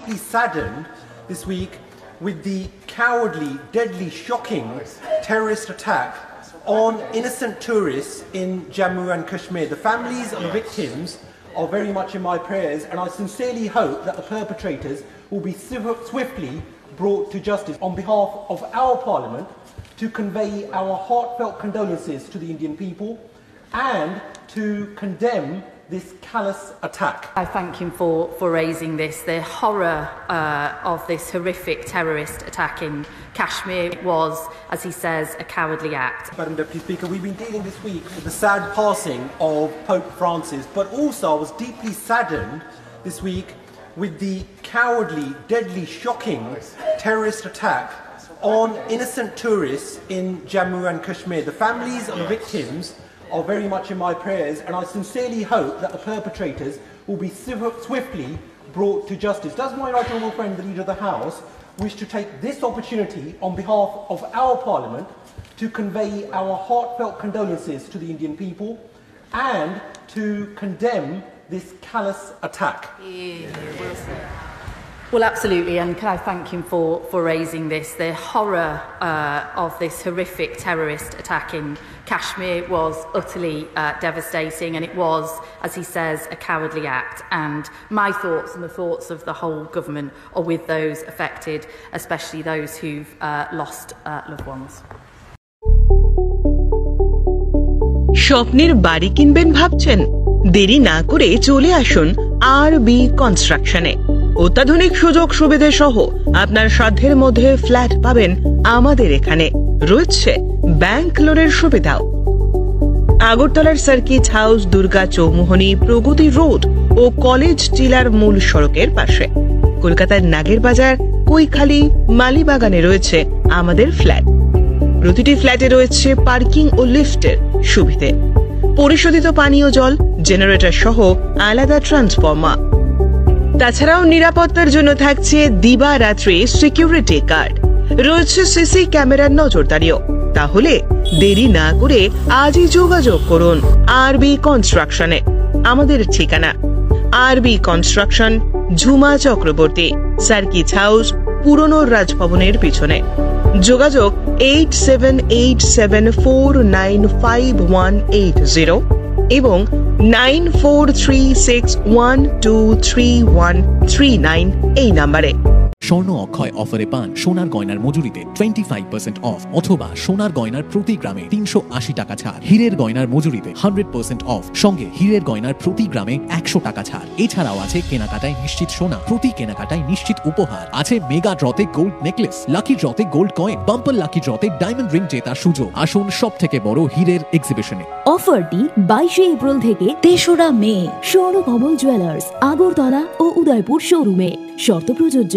deeply saddened this week with the cowardly, deadly, shocking terrorist attack on innocent tourists in Jammu and Kashmir. The families of the victims are very much in my prayers, and I sincerely hope that the perpetrators will be swiftly brought to justice. On behalf of our Parliament, to convey our heartfelt condolences to the Indian people and to condemn this callous attack. I thank him for raising this. The horror of this horrific terrorist attack in Kashmir was, as he says, a cowardly act. Madam Deputy Speaker, we've been dealing this week with the sad passing of Pope Francis, but also I was deeply saddened this week with the cowardly, deadly, shocking terrorist attack on innocent tourists in Jammu and Kashmir. The families of the victims are very much in my prayers, and I sincerely hope that the perpetrators will be swiftly brought to justice. Does my right honourable friend, the Leader of the House, wish to take this opportunity on behalf of our Parliament to convey our heartfelt condolences to the Indian people and to condemn this callous attack? Well, absolutely, and can I thank him for raising this. The horror of this horrific terrorist attack in Kashmir was utterly devastating, and it was, as he says, a cowardly act. And my thoughts and the thoughts of the whole government are with those affected, especially those who've lost loved ones. স্বপ্নের বাড়ি কিনবেন ভাবছেন? দেরি না করে চলে আসুন আরবি কনস্ট্রাকশনে। অত্যাধুনিক সুযোগ সুবিধা সহ আপনার সাধ্যের মধ্যে ফ্ল্যাট পাবেন আমাদের এখানে। রয়েছে ব্যাংক লোনের সুবিধাও। আগরতলার সার্কিট হাউস, দুর্গা চৌমুহনী, প্রগতি রোড ও কলেজ টিলার মূল সড়কের পাশে। কলকাতার নাগের বাজার, কৈখালি, মালিবাগানে রয়েছে আমাদের ফ্ল্যাট। প্রতিটি ফ্ল্যাটে রয়েছে পার্কিং ও লিফটের সুবিধে, পরিশোধিত পানীয় জল, জেনারেটর সহ আলাদা ট্রান্সফরমার। তাছাড়াও নিরাপত্তার জন্য থাকছে দিবারাত্রি সিকিউরিটি গার্ড, রয়েছে সিসি ক্যামেরার নজরদারিও। তাহলে দেরি না করে আজই যোগাযোগ করুন আরবি কনস্ট্রাকশনে। আমাদের ঠিকানা আরবি construction, Jhuma Chakraborty, circuit house, পুরনো রাজভবনের পিছনে। যোগাযোগ 8787495180 এবং 9436123139 এই নম্বরে। স্বর্ণ অক্ষয় অফারে পান সোনার গয়নার মজুরিতে 25% অফ, অথবা সোনার গয়নার প্রতি গ্রামে 380 টাকা ছাড়। হীরের গয়নার মজুরিতে 100% অফ, সঙ্গে হীরের গয়নার প্রতি গ্রামে 100 টাকা ছাড়। এছাড়াও আছে কেনাকাটায় নিশ্চিত সোনা, প্রতি কেনাকাটায় নিশ্চিত উপহার। আছে মেগা ড্রতে গোল্ড নেকলেস, লাকি ড্রতে গোল্ড কয়েন, বাম্পার লাকি ড্রতে ডায়মন্ড রিং জেতার সুযোগ। আসুন সব থেকে বড় হীরের এক্সিবিশনে। অফারটি 22 এপ্রিল থেকে 3রা মে স্বর্ণকমল জুয়েলার্স, আগরতলা ও উদয়পুর শোরুমে। শর্ত প্রযোজ্য।